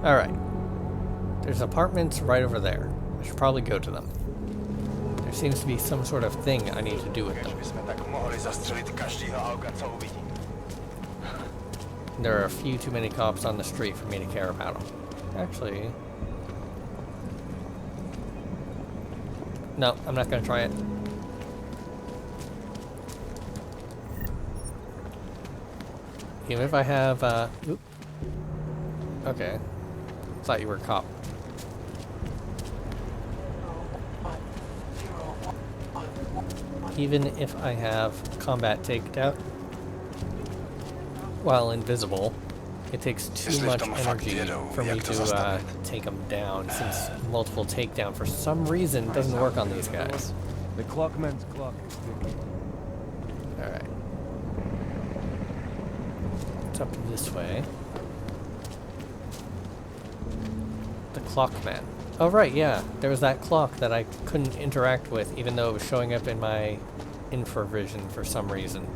Alright. There's apartments right over there. I should probably go to them. There seems to be some sort of thing I need to do with them. There are a few too many cops on the street for me to care about them. Actually... no, I'm not gonna try it. Even if I have, oop. Okay. Thought you were a cop. Even if I have combat takedown while invisible, it takes too much energy for me to take them down, since multiple takedown for some reason doesn't work on these guys. The clockman's clock. Alright. It's up this way. The clockman. Oh right, yeah. There was that clock that I couldn't interact with even though it was showing up in my infravision for some reason.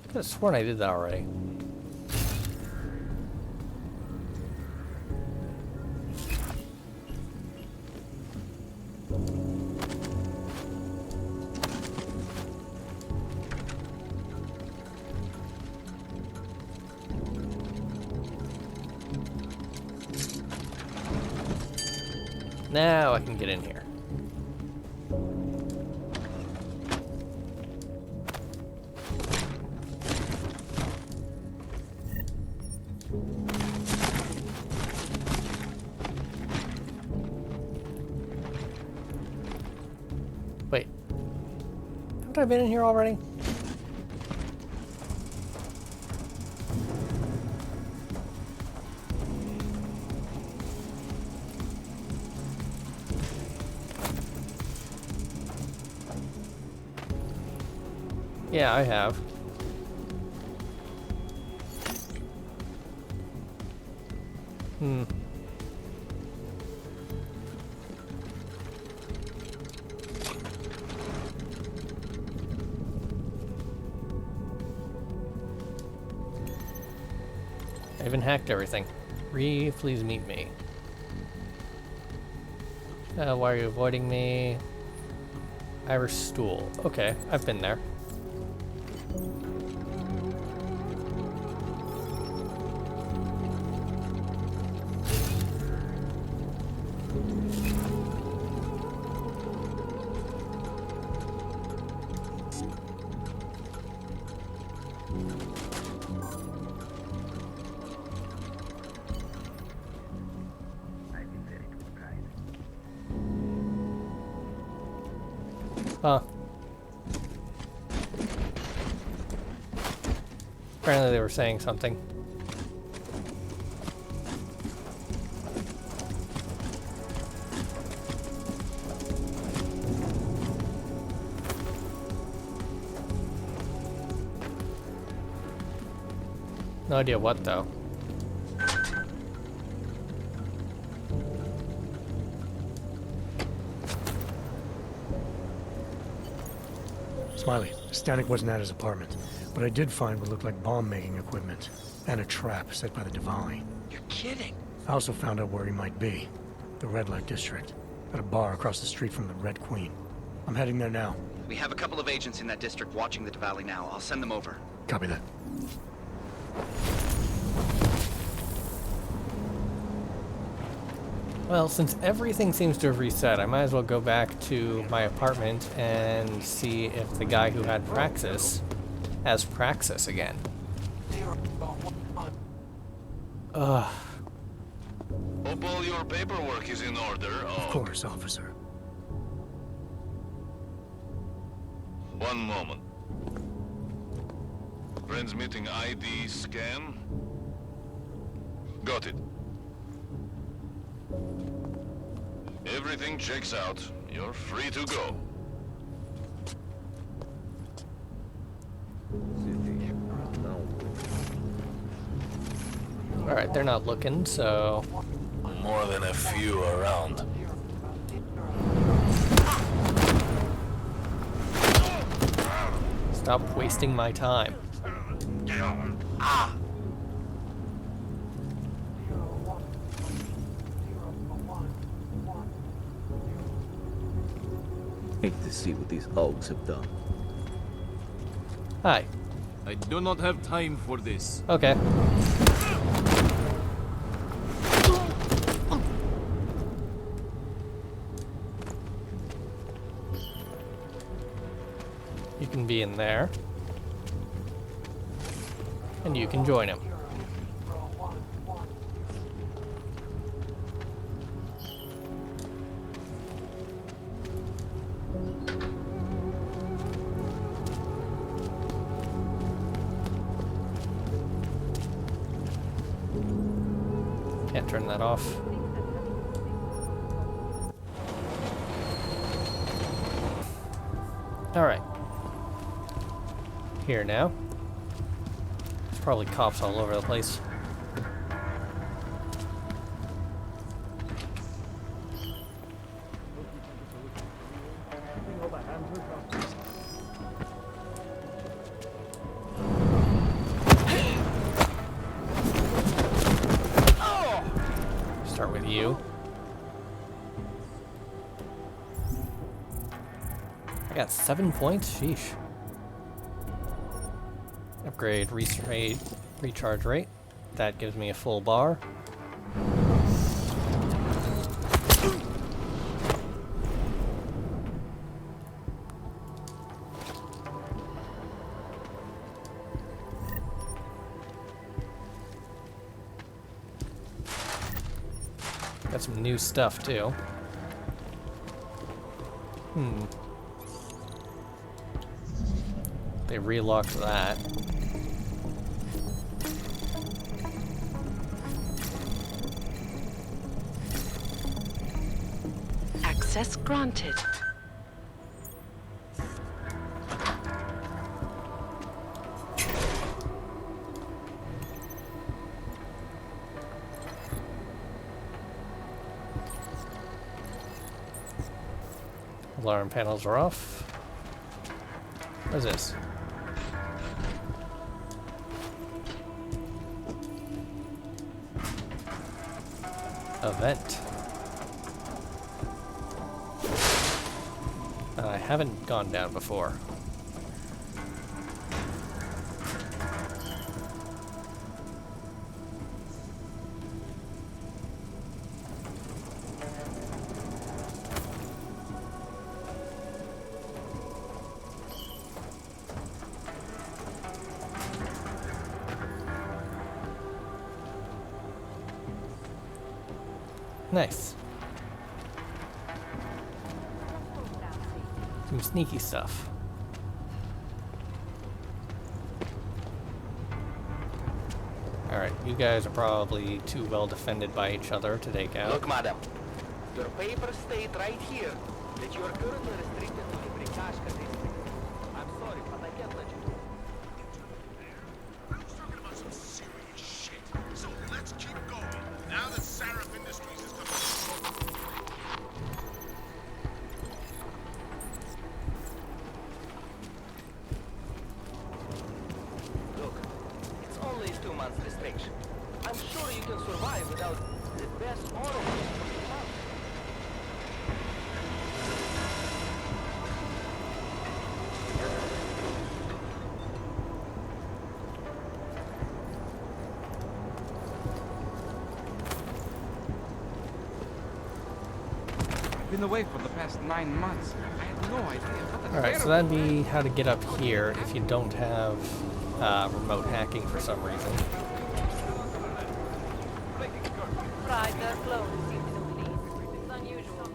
I could have sworn I did that already. Now I can get in here. Wait. Haven't I been in here already? Yeah, I have. I even hacked everything. Please meet me. Why are you avoiding me? Irish stool. Okay, I've been there. Huh. Apparently they were saying something. No idea what though. Smiley, Stanek wasn't at his apartment, but I did find what looked like bomb-making equipment and a trap set by the Diwali. You're kidding. I also found out where he might be, the Red Light District, at a bar across the street from the Red Queen. I'm heading there now. We have a couple of agents in that district watching the Diwali now. I'll send them over. Copy that. Well, since everything seems to have reset, I might as well go back to my apartment and see if the guy who had Praxis has Praxis again. Ugh. Hope all your paperwork is in order. Of course, officer. One moment. Transmitting ID scan. Got it. Everything checks out. You're free to go. Alright, they're not looking, so... more than a few around. Stop wasting my time. Hate to see what these hogs have done. Hi. I do not have time for this. Okay. You can be in there. And you can join him. Can't turn that off. Alright. Here now. There's probably cops all over the place. Start with you. I got 7 points? Sheesh. Upgrade recharge rate. That gives me a full bar. Got some new stuff too. They relocked that. Access granted. Alarm panels are off. What is this? Event. I haven't gone down before. Nice. Some sneaky stuff. Alright, you guys are probably too well defended by each other to take out. Look, madam, your papers state right here that you are currently restricted to the Brikashka district. I'm sorry, but I can't let you do it. I was talking about some serious shit. So let's keep going. Now that Sarif Industries is coming. Look, it's only a 2 month restriction. I'm sure you can survive without the best automobile. I've been away for the past 9 months. I had no idea. What a Alright, so that'd be how to get up here if you don't have remote hacking for some reason. Pride their clothes seems to please. It's unusual.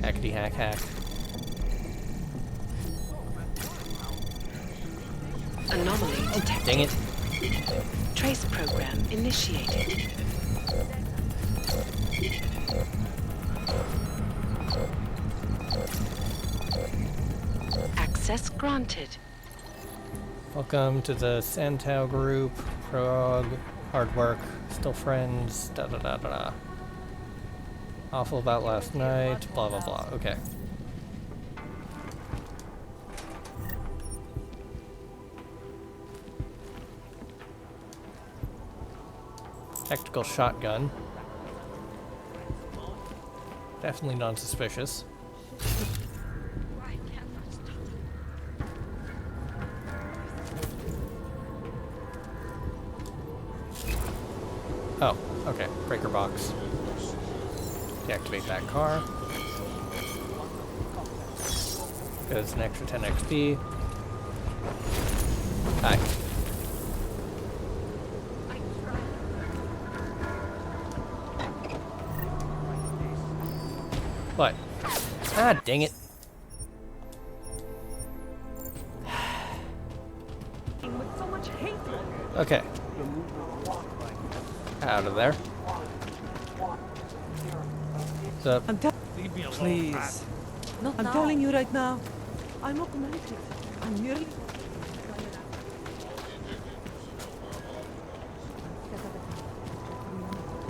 Hackety hack hack. Anomaly detected. Dang it. Trace program initiated. Access granted. Welcome to the Santau group. Prog Hard work, still friends, da da da da da. Awful about last night, blah blah blah. Okay. Tactical shotgun. Definitely non-suspicious. Oh, okay. Breaker box. Deactivate that car. Goes an extra 10 XP. Hi. What? Ah, dang it. Okay. Out of there. So, Please. Not I'm now. telling you right now. I'm augmented. I'm merely...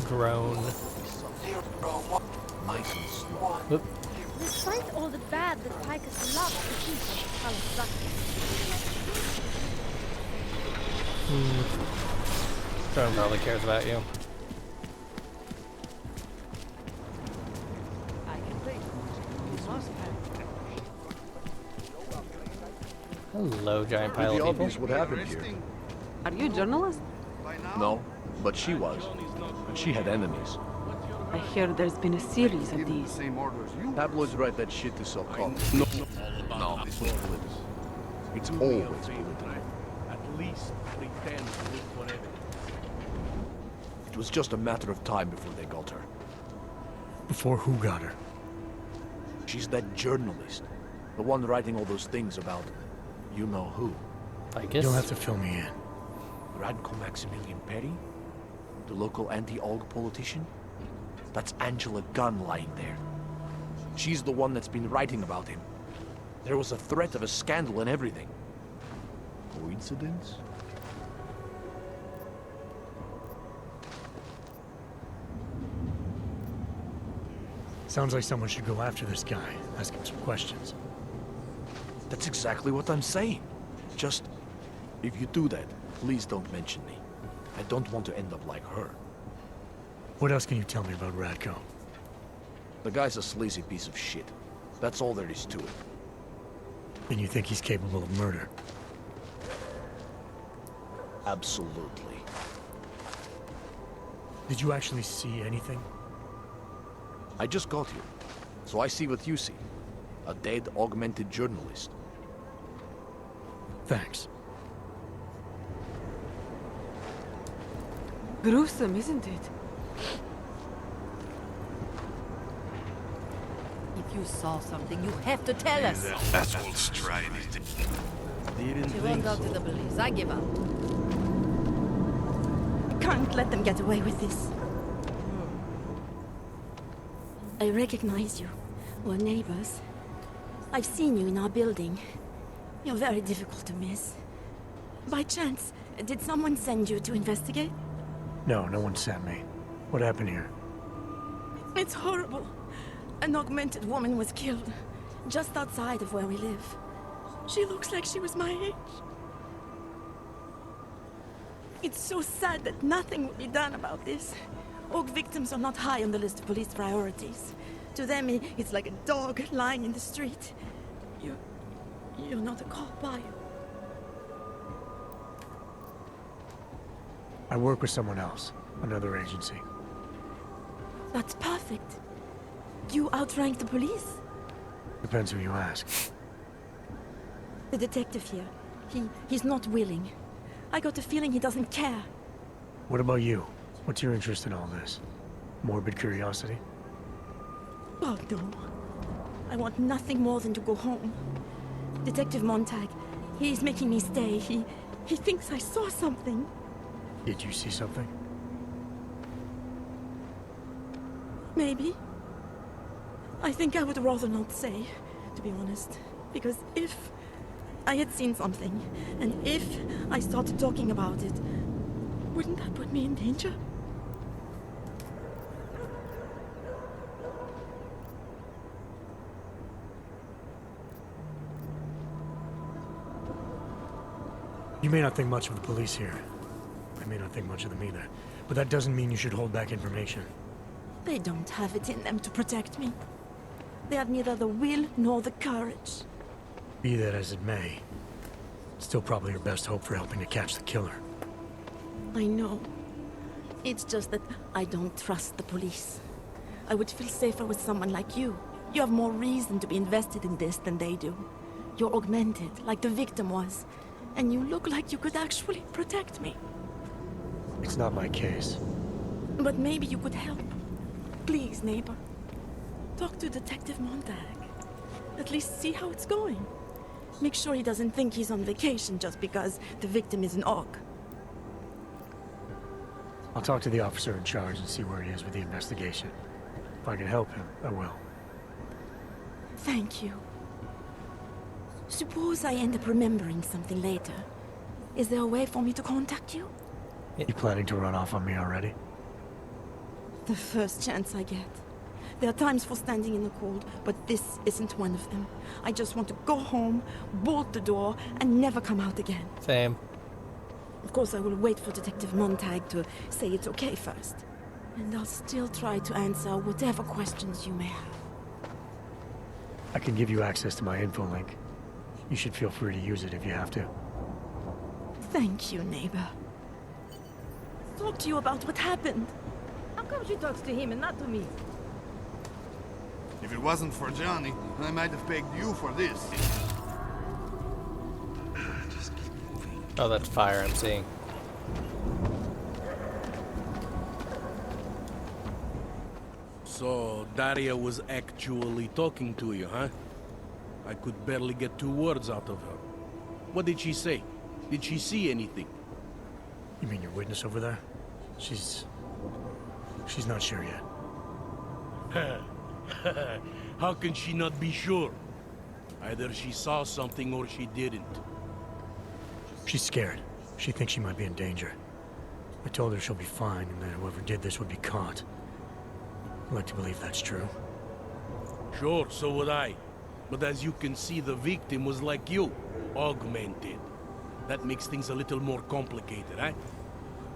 groan. Oop. Despite all the bad that Tychus loves to keep on the palace Drone probably cares about you. I can wait. You must have. Hello, giant pile of people. Obvious what happened here. Are you a journalist? No, but she was. And she had enemies. I hear there's been a series of these. Tabloids write that shit to sell coffee. No, it's political. It's always political. At least pretend to look for evidence. It was just a matter of time before they got her. Before who got her? She's that journalist. The one writing all those things about you know who. I You guess. don't have to fill me in. Radko Maximilian Perry? The local anti-AUG politician? That's Angela Gunn lying there. She's the one that's been writing about him. There was a threat of a scandal and everything. Coincidence? Sounds like someone should go after this guy, ask him some questions. That's exactly what I'm saying. Just, if you do that, please don't mention me. I don't want to end up like her. What else can you tell me about Radko? The guy's a sleazy piece of shit. That's all there is to it. And you think he's capable of murder? Absolutely. Did you actually see anything? I just got here, so I see what you see. A dead, augmented journalist. Thanks. Gruesome, isn't it? If you saw something, you have to tell us. That's what's trying it. She won't go to the police. I give up. Can't let them get away with this. I recognize you. We're neighbors. I've seen you in our building. You're very difficult to miss. By chance, did someone send you to investigate? No, no one sent me. What happened here? It's horrible. An augmented woman was killed, just outside of where we live. She looks like she was my age. It's so sad that nothing will be done about this. Orc victims are not high on the list of police priorities. To them, it's like a dog lying in the street. You're not a cop, are you? I work with someone else, another agency. That's perfect. You outrank the police? Depends who you ask. The detective here, he's not willing. I got the feeling he doesn't care. What about you? What's your interest in all this? Morbid curiosity? Oh, no. I want nothing more than to go home. Detective Montag, he's making me stay. He thinks I saw something. Did you see something? Maybe. I think I would rather not say, to be honest. Because if I had seen something, and if I started talking about it, Wouldn't that put me in danger? You may not think much of the police here. I may not think much of them either. But that doesn't mean you should hold back information. They don't have it in them to protect me. They have neither the will nor the courage. Be that as it may, still probably your best hope for helping to catch the killer. I know. It's just that I don't trust the police. I would feel safer with someone like you. You have more reason to be invested in this than they do. You're augmented, like the victim was. And you look like you could actually protect me. It's not my case. But maybe you could help. Please, neighbor. Talk to Detective Montag. At least see how it's going. Make sure he doesn't think he's on vacation just because the victim is an Og. I'll talk to the officer in charge and see where he is with the investigation. If I can help him, I will. Thank you. Suppose I end up remembering something later. Is there a way for me to contact you? You planning to run off on me already? The first chance I get. There are times for standing in the cold, but this isn't one of them. I just want to go home, bolt the door, and never come out again. Same. Of course, I will wait for Detective Montag to say it's okay first. And I'll still try to answer whatever questions you may have. I can give you access to my info link. You should feel free to use it if you have to. Thank you, neighbor. Talk to you about what happened. How come she talks to him and not to me? If it wasn't for Johnny, I might have pegged you for this. Just keep moving. Oh, that's fire I'm seeing. So, Daria was actually talking to you, huh? I could barely get 2 words out of her. What did she say? Did she see anything? You mean your witness over there? She's not sure yet. How can she not be sure? Either she saw something or she didn't. She's scared. She thinks she might be in danger. I told her she'll be fine and that whoever did this would be caught. I'd like to believe that's true. Sure, so would I. But as you can see, the victim was like you, augmented. That makes things a little more complicated, eh?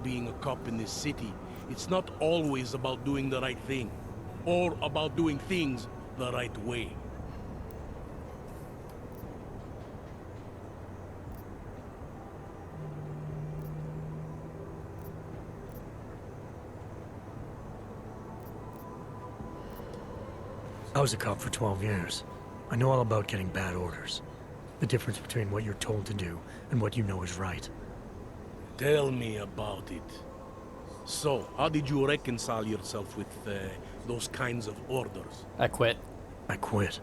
Being a cop in this city, it's not always about doing the right thing, or about doing things the right way. I was a cop for 12 years. I know all about getting bad orders. The difference between what you're told to do and what you know is right. Tell me about it. So, how did you reconcile yourself with those kinds of orders? I quit. I quit.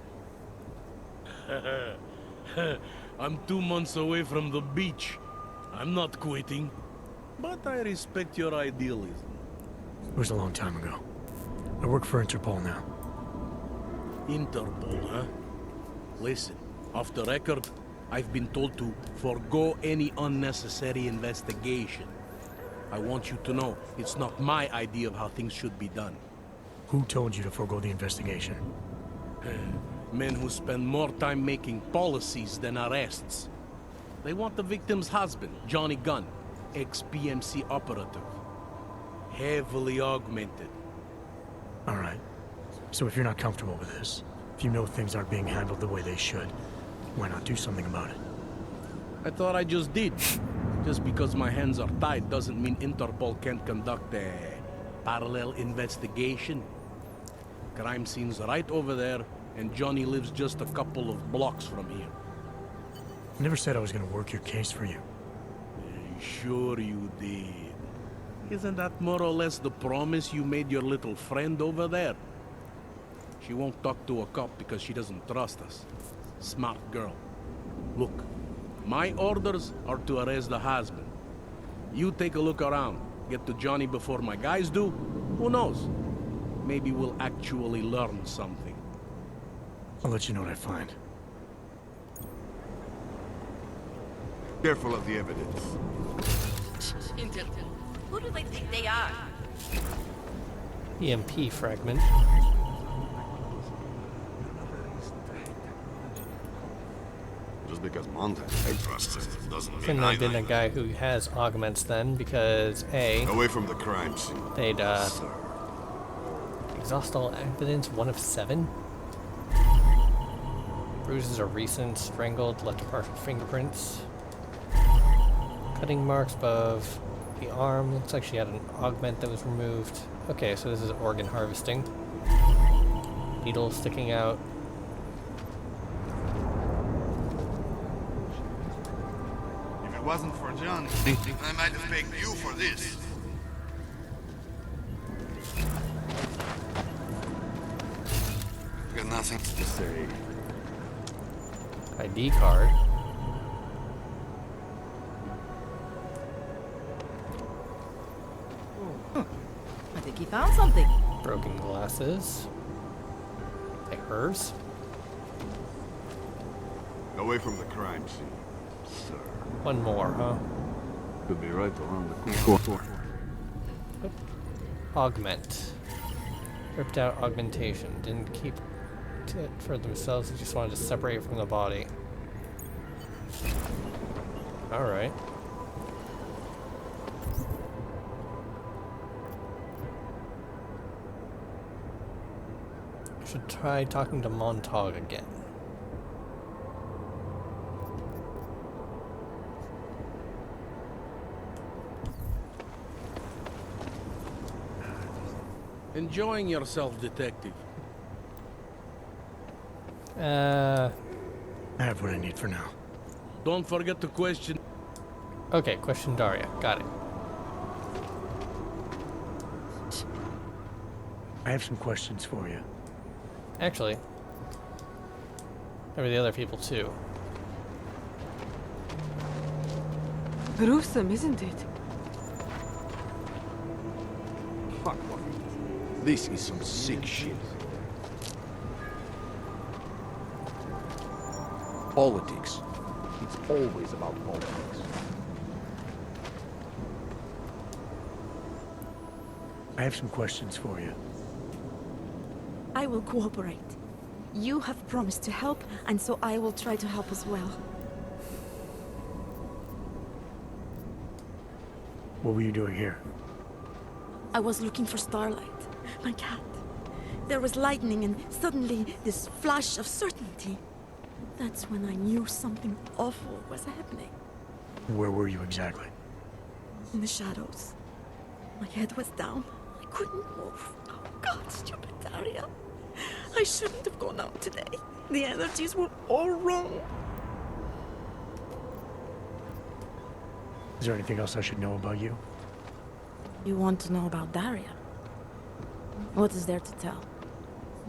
I'm 2 months away from the beach. I'm not quitting. But I respect your idealism. It was a long time ago. I work for Interpol now. Interpol, huh? Listen, off the record, I've been told to forego any unnecessary investigation. I want you to know, it's not my idea of how things should be done. Who told you to forego the investigation? Men who spend more time making policies than arrests. They want the victim's husband, Johnny Gunn, ex-PMC operative. Heavily augmented. All right. So if you're not comfortable with this, if you know things aren't being handled the way they should, why not do something about it? I thought I just did. Just because my hands are tied doesn't mean Interpol can't conduct a parallel investigation. Crime scene's right over there, and Johnny lives just a couple of blocks from here. I never said I was gonna work your case for you. Sure you did. Isn't that more or less the promise you made your little friend over there? She won't talk to a cop because she doesn't trust us. Smart girl. Look, my orders are to arrest the husband. You take a look around. Get to Johnny before my guys do. Who knows? Maybe we'll actually learn something. I'll let you know what I find. Careful of the evidence. Intel. Who do they think they are? EMP fragment. Just because Montag trusts him doesn't mean Couldn't have been a guy who has augments then, because A, away from the crime scene. they'd exhaust all evidence, 1 of 7. Bruises are recent, strangled, left partial fingerprints. Cutting marks above the arm. Looks like she had an augment that was removed. Okay, so this is organ harvesting. Needle sticking out. If it wasn't for Johnny, I might have begged you for this. Got nothing to say. ID card. I think he found something. Broken glasses. Like hers. Away from the crime scene, sir. One more, huh? Could be right around the corner. Augment. Ripped out augmentation. Didn't keep it for themselves. They just wanted to separate it from the body. Alright. Should try talking to Montauk again. Enjoying yourself, detective. I have what I need for now. Don't forget to question. Okay, question Daria. Got it. I have some questions for you. Actually, there were the other people too. Gruesome, isn't it? Fuck. This is some sick shit. Politics. It's always about politics. I have some questions for you. I will cooperate. You have promised to help, and so I will try to help as well. What were you doing here? I was looking for Starlight, my cat. There was lightning and suddenly this flash of certainty. That's when I knew something awful was happening. Where were you exactly? In the shadows. My head was down. I couldn't move. Oh God, stupid Daria. I shouldn't have gone out today. The energies were all wrong. Is there anything else I should know about you? You want to know about Daria? What is there to tell?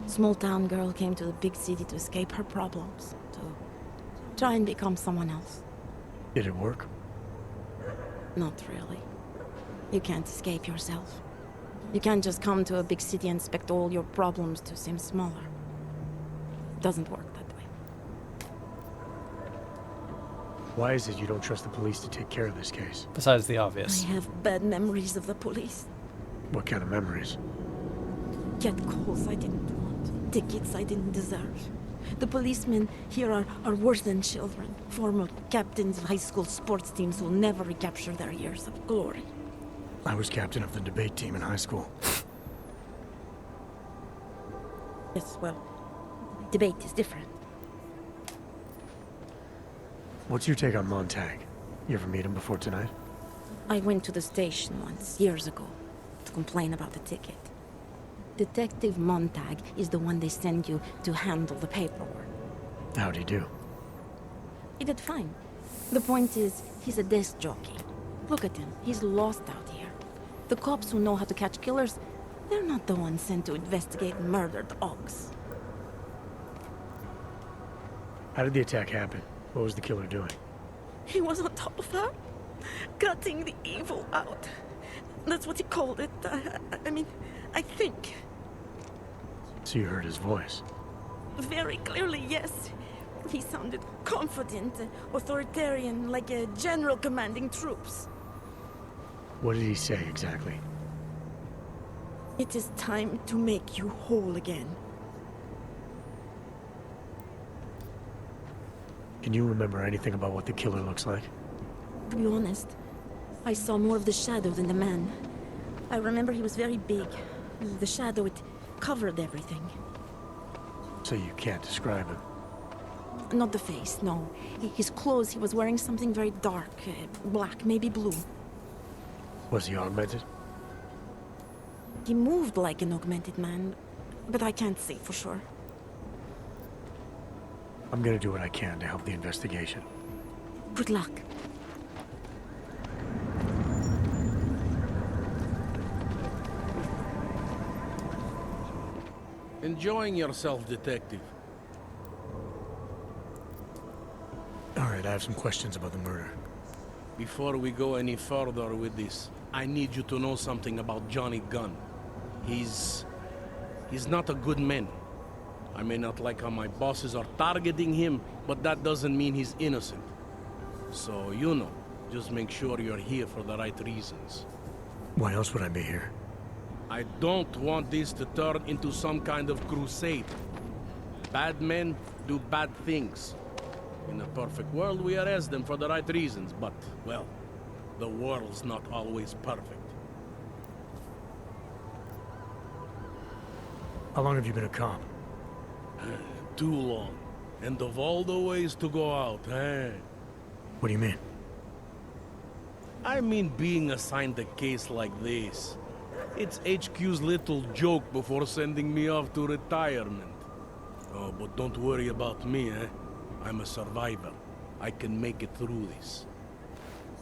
Small town girl came to the big city to escape her problems, to try and become someone else. Did it work? Not really. You can't escape yourself. You can't just come to a big city and expect all your problems to seem smaller. It doesn't work that way. Why is it you don't trust the police to take care of this case? Besides the obvious. I have bad memories of the police. What kind of memories? Get calls I didn't want. Tickets I didn't deserve. The policemen here are worse than children. Former captains of high school sports teams will never recapture their years of glory. I was captain of the debate team in high school. Yes, well, debate is different. What's your take on Montag? You ever meet him before tonight? I went to the station once, years ago, to complain about the ticket. Detective Montag is the one they send you to handle the paperwork. How'd he do? He did fine. The point is, he's a desk jockey. Look at him, he's lost out here. The cops who know how to catch killers, they're not the ones sent to investigate murdered ox. How did the attack happen? What was the killer doing? He was on top of her, cutting the evil out. That's what he called it. I mean, I think. So you heard his voice? Very clearly, yes. He sounded confident, authoritarian, like a general commanding troops. What did he say exactly? It is time to make you whole again. Can you remember anything about what the killer looks like? To be honest, I saw more of the shadow than the man. I remember he was very big. The shadow, it covered everything. So you can't describe him? Not the face, no. His clothes, he was wearing something very dark, black, maybe blue. Was he augmented? He moved like an augmented man, but I can't say for sure. I'm gonna do what I can to help the investigation. Good luck. Enjoying yourself, detective? Alright, I have some questions about the murder. Before we go any further with this, I need you to know something about Johnny Gunn. He's not a good man. I may not like how my bosses are targeting him, but that doesn't mean he's innocent. So, you know, just make sure you're here for the right reasons. Why else would I be here? I don't want this to turn into some kind of crusade. Bad men do bad things. In a perfect world, we arrest them for the right reasons, but, well, the world's not always perfect. How long have you been a cop? Too long. And of all the ways to go out, eh? What do you mean? I mean being assigned a case like this. It's HQ's little joke before sending me off to retirement. Oh, but don't worry about me, eh? I'm a survivor. I can make it through this.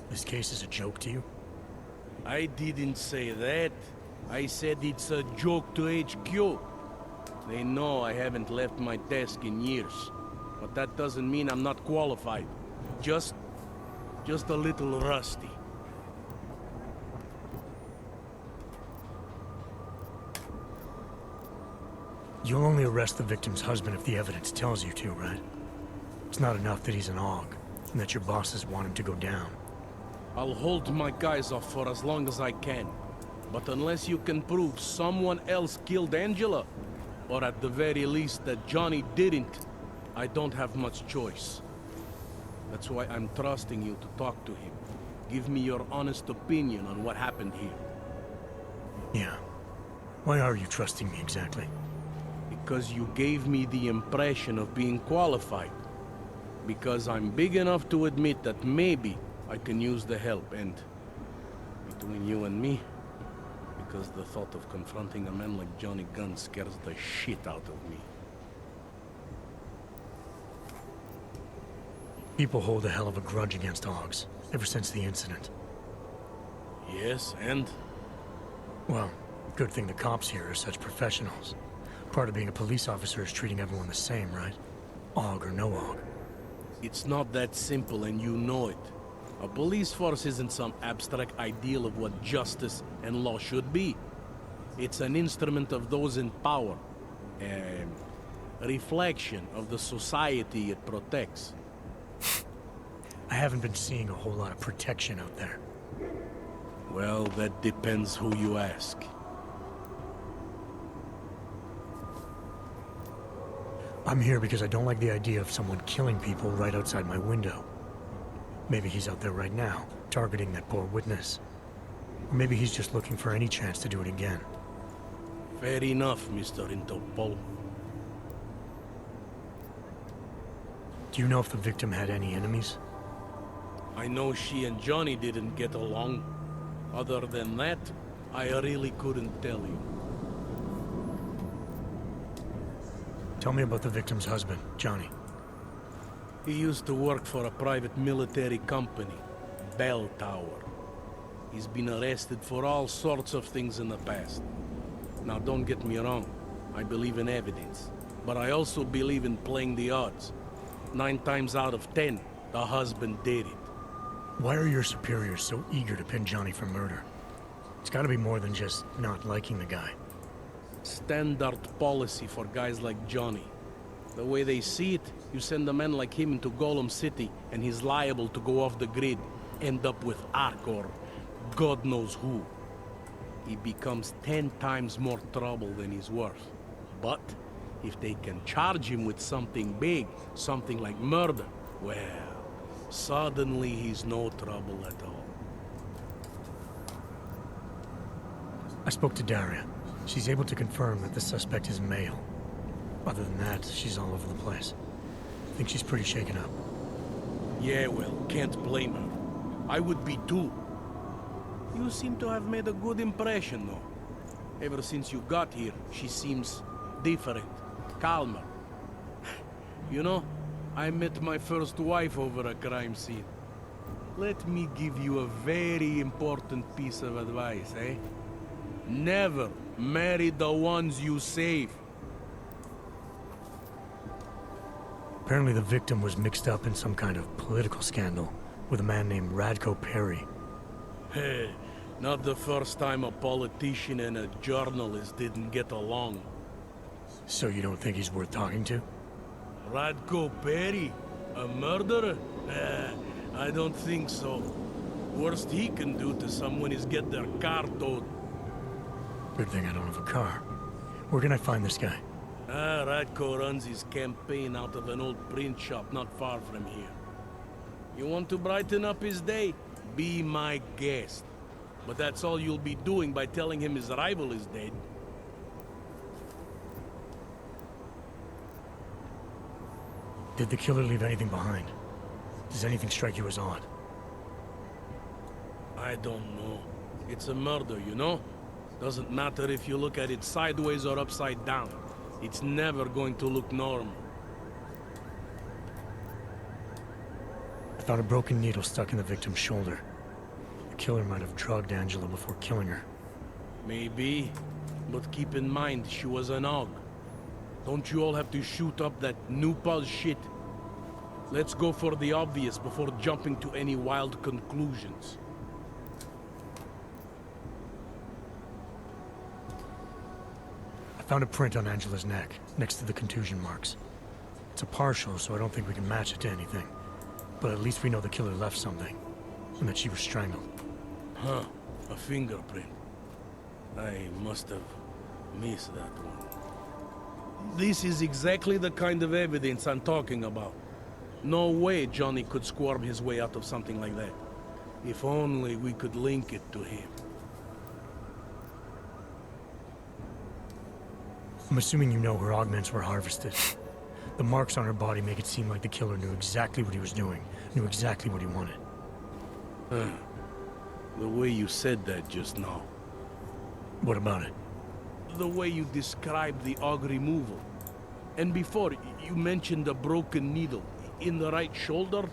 This case is a joke to you? I didn't say that. I said it's a joke to HQ. They know I haven't left my desk in years. But that doesn't mean I'm not qualified. Just a little rusty. You'll only arrest the victim's husband if the evidence tells you to, right? It's not enough that he's an AUG, and that your bosses want him to go down. I'll hold my guys off for as long as I can. But unless you can prove someone else killed Angela, or at the very least that Johnny didn't, I don't have much choice. That's why I'm trusting you to talk to him. Give me your honest opinion on what happened here. Yeah. Why are you trusting me exactly? Because you gave me the impression of being qualified. Because I'm big enough to admit that maybe I can use the help, and between you and me, because the thought of confronting a man like Johnny Gunn scares the shit out of me. People hold a hell of a grudge against AUGs, ever since the incident. Yes, and? Well, good thing the cops here are such professionals. Part of being a police officer is treating everyone the same, right? AUG or no AUG. It's not that simple, and you know it. A police force isn't some abstract ideal of what justice and law should be. It's an instrument of those in power. A reflection of the society it protects. I haven't been seeing a whole lot of protection out there. Well, that depends who you ask. I'm here because I don't like the idea of someone killing people right outside my window. Maybe he's out there right now, targeting that poor witness. Or maybe he's just looking for any chance to do it again. Fair enough, Mr. Interpol. Do you know if the victim had any enemies? I know she and Johnny didn't get along. Other than that, I really couldn't tell you. Tell me about the victim's husband, Johnny. He used to work for a private military company, Bell Tower. He's been arrested for all sorts of things in the past. Now, don't get me wrong. I believe in evidence. But I also believe in playing the odds. 9 times out of 10, the husband did it. Why are your superiors so eager to pin Johnny for murder? It's gotta be more than just not liking the guy. Standard policy for guys like Johnny. The way they see it, you send a man like him into Golem City, and he's liable to go off the grid, end up with ARC or God knows who. He becomes 10 times more trouble than he's worth. But if they can charge him with something big, something like murder, well, suddenly he's no trouble at all. I spoke to Daria. She's able to confirm that the suspect is male. Other than that, she's all over the place. I think she's pretty shaken up. Yeah, well, can't blame her. I would be too. You seem to have made a good impression, though. Ever since you got here, she seems different, calmer. You know, I met my first wife over a crime scene. Let me give you a very important piece of advice, eh? Never marry the ones you save. Apparently the victim was mixed up in some kind of political scandal with a man named Radko Perry. Hey, not the first time a politician and a journalist didn't get along. So you don't think he's worth talking to? Radko Perry? A murderer? I don't think so. Worst he can do to someone is get their car towed. Good thing I don't have a car. Where can I find this guy? Radko runs his campaign out of an old print shop not far from here. You want to brighten up his day? Be my guest. But that's all you'll be doing by telling him his rival is dead. Did the killer leave anything behind? Does anything strike you as odd? I don't know. It's a murder, you know? Doesn't matter if you look at it sideways or upside down. It's never going to look normal. I found a broken needle stuck in the victim's shoulder. The killer might have drugged Angela before killing her. Maybe, but keep in mind she was an AUG. Don't you all have to shoot up that new pulse shit? Let's go for the obvious before jumping to any wild conclusions. I found a print on Angela's neck, next to the contusion marks. It's a partial, so I don't think we can match it to anything. But at least we know the killer left something, and that she was strangled. Huh, a fingerprint. I must have missed that one. This is exactly the kind of evidence I'm talking about. No way Johnny could squirm his way out of something like that. If only we could link it to him. I'm assuming you know her augments were harvested. The marks on her body make it seem like the killer knew exactly what he was doing, knew exactly what he wanted. The way you said that just now. What about it? The way you described the AUG removal. And before, you mentioned a broken needle in the right shoulder?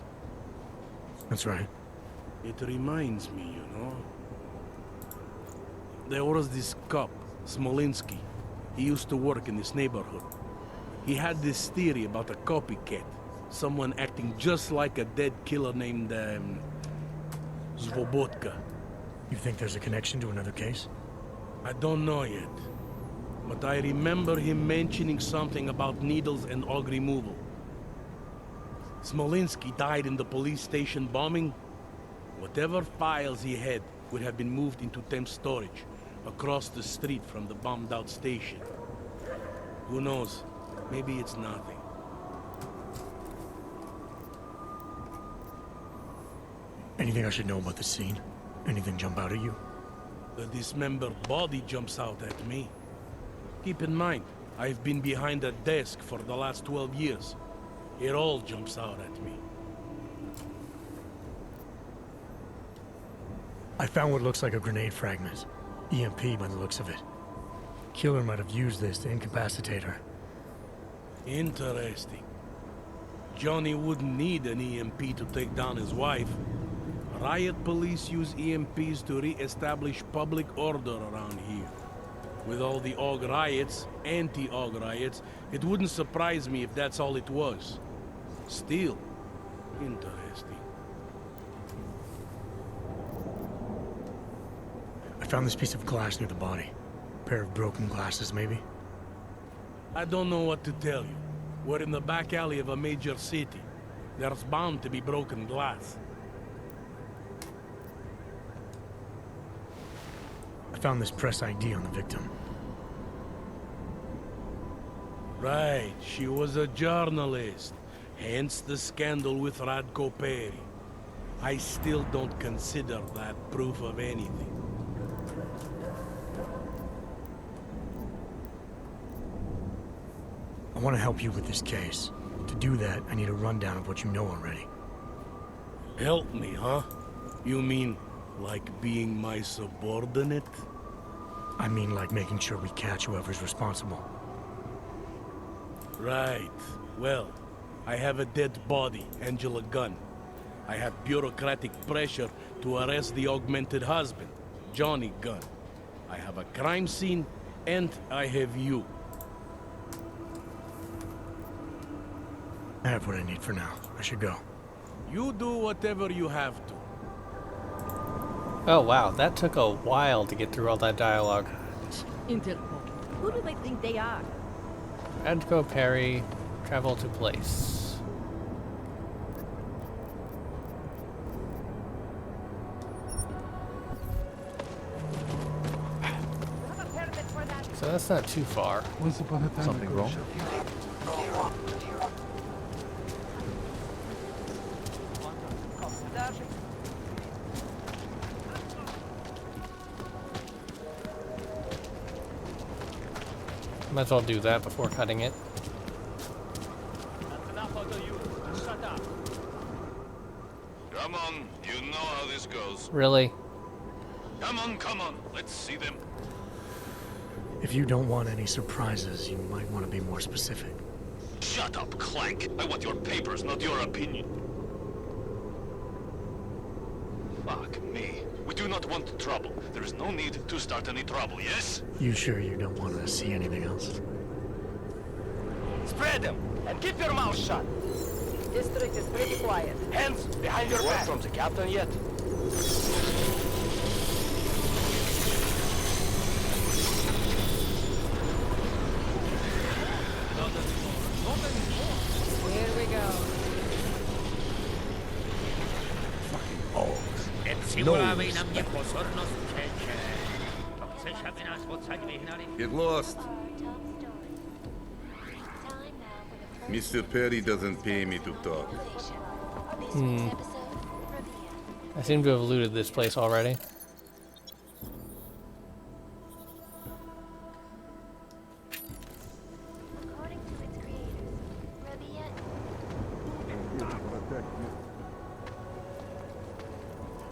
That's right. It reminds me, you know. There was this cop, Smolinski. He used to work in this neighborhood. He had this theory about a copycat. Someone acting just like a dead killer named, Svobotka. You think there's a connection to another case? I don't know yet. But I remember him mentioning something about needles and AUG removal. Smolinski died in the police station bombing. Whatever files he had would have been moved into temp storage, across the street from the bombed-out station. Who knows? Maybe it's nothing. Anything I should know about the scene? Anything jump out at you? The dismembered body jumps out at me. Keep in mind, I've been behind a desk for the last 12 years. It all jumps out at me. I found what looks like a grenade fragment. EMP by the looks of it. Killer might have used this to incapacitate her. Interesting. Johnny wouldn't need an EMP to take down his wife. Riot police use EMPs to re-establish public order around here. With all the AUG riots, anti-AUG riots, it wouldn't surprise me if that's all it was. Still, interesting. I found this piece of glass near the body. A pair of broken glasses, maybe? I don't know what to tell you. We're in the back alley of a major city. There's bound to be broken glass. I found this press ID on the victim. Right, she was a journalist. Hence the scandal with Radko Perry. I still don't consider that proof of anything. I want to help you with this case. To do that, I need a rundown of what you know already. Help me, huh? You mean, like being my subordinate? I mean like making sure we catch whoever's responsible. Right. Well, I have a dead body, Angela Gunn. I have bureaucratic pressure to arrest the augmented husband, Johnny Gunn. I have a crime scene, and I have you. I have what I need for now. I should go. You do whatever you have to. Oh wow, that took a while to get through all that dialogue. Interpol. Who do they think they are? Radko Perry, travel to place. So that's not too far. Once upon a time Something wrong? Might as well do that before cutting it. Come on, you know how this goes. Really? Come on, let's see them. If you don't want any surprises, you might want to be more specific. Shut up, Clank. I want your papers, not your opinion. Fuck me. We do not want trouble. There is no need to start any trouble, yes? You sure you don't want to see anything else? Spread them and keep your mouth shut. District is pretty quiet. Hands behind your back. From the captain yet? Here we go. Get lost. Mr. Perry doesn't pay me to talk. I seem to have looted this place already.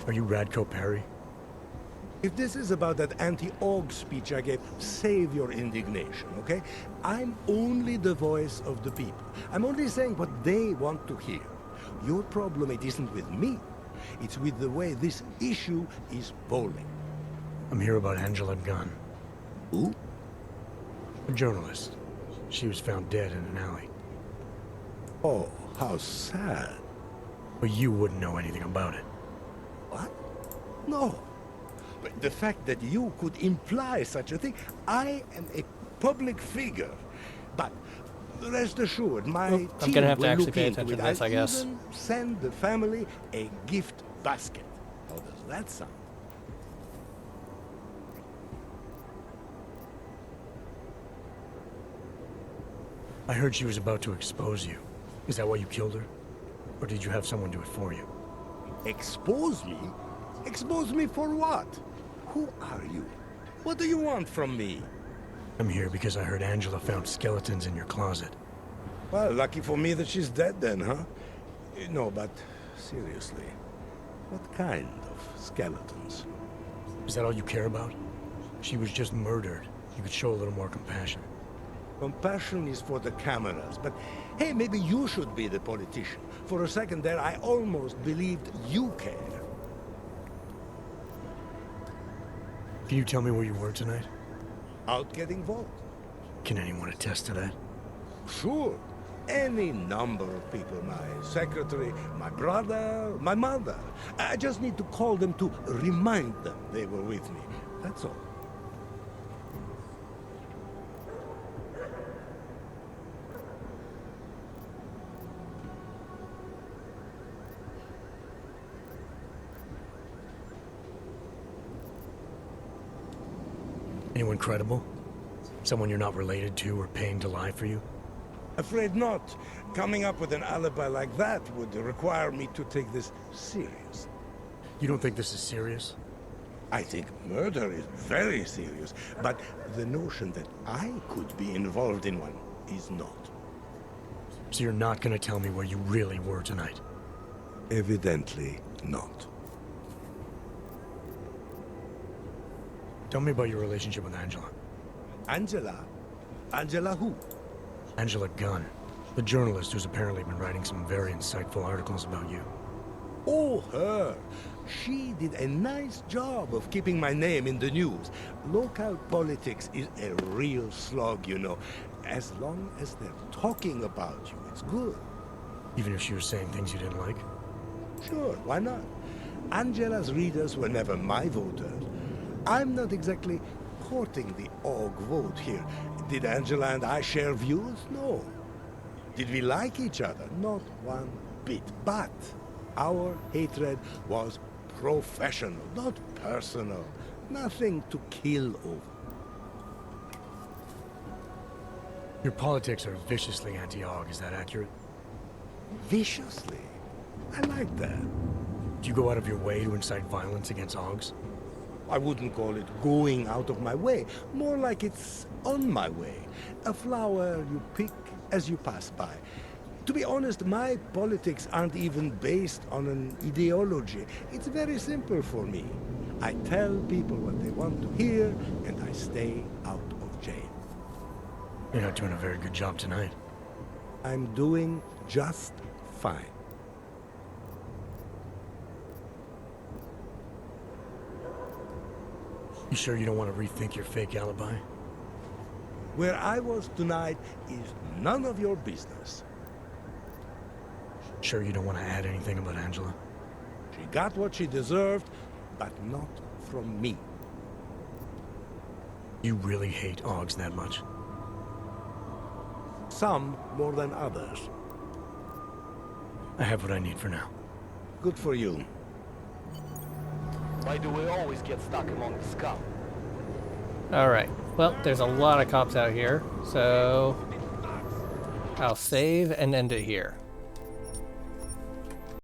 Are you Radko Perry? If this is about that anti-Aug speech I gave, save your indignation, okay? I'm only the voice of the people. I'm only saying what they want to hear. Your problem, it isn't with me. It's with the way this issue is bowling. I'm here about Angela Gunn. Who? A journalist. She was found dead in an alley. Oh, how sad. But you wouldn't know anything about it. What? No. But the fact that you could imply such a thing, I am a public figure. But rest assured, my I'm team gonna have to will actually look pay into attention it. to this, I guess. I'll even send the family a gift basket. How does that sound? I heard she was about to expose you. Is that why you killed her? Or did you have someone do it for you? Expose me? Expose me for what? Who are you? What do you want from me? I'm here because I heard Angela found skeletons in your closet. Well, lucky for me that she's dead then, huh? No, but seriously, what kind of skeletons? Is that all you care about? She was just murdered. You could show a little more compassion. Compassion is for the cameras, but hey, maybe you should be the politician. For a second there, I almost believed you care. Can you tell me where you were tonight? Out getting vote. Can anyone attest to that? Sure. Any number of people. My secretary, my brother, my mother. I just need to call them to remind them they were with me. That's all. Anyone credible? Someone you're not related to or paying to lie for you? Afraid not. Coming up with an alibi like that would require me to take this serious. You don't think this is serious? I think murder is very serious, but the notion that I could be involved in one is not. So you're not gonna tell me where you really were tonight? Evidently not. Tell me about your relationship with Angela. Angela? Angela who? Angela Gunn, the journalist who's apparently been writing some very insightful articles about you. Oh, her. She did a nice job of keeping my name in the news. Local politics is a real slog, you know. As long as they're talking about you, it's good. Even if she was saying things you didn't like? Sure, why not? Angela's readers were never my voters. I'm not exactly courting the AUG vote here. Did Angela and I share views? No. Did we like each other? Not one bit. But our hatred was professional, not personal. Nothing to kill over. Your politics are viciously anti-AUG, is that accurate? Viciously? I like that. Do you go out of your way to incite violence against AUGs? I wouldn't call it going out of my way. More like it's on my way. A flower you pick as you pass by. To be honest, my politics aren't even based on an ideology. It's very simple for me. I tell people what they want to hear, and I stay out of jail. You're not doing a very good job tonight. I'm doing just fine. You sure you don't want to rethink your fake alibi? Where I was tonight is none of your business. Sure you don't want to add anything about Angela? She got what she deserved, but not from me. You really hate AUGs that much? Some more than others. I have what I need for now. Good for you. Why do we always get stuck among the scum? Alright, well, there's a lot of cops out here, so I'll save and end it here.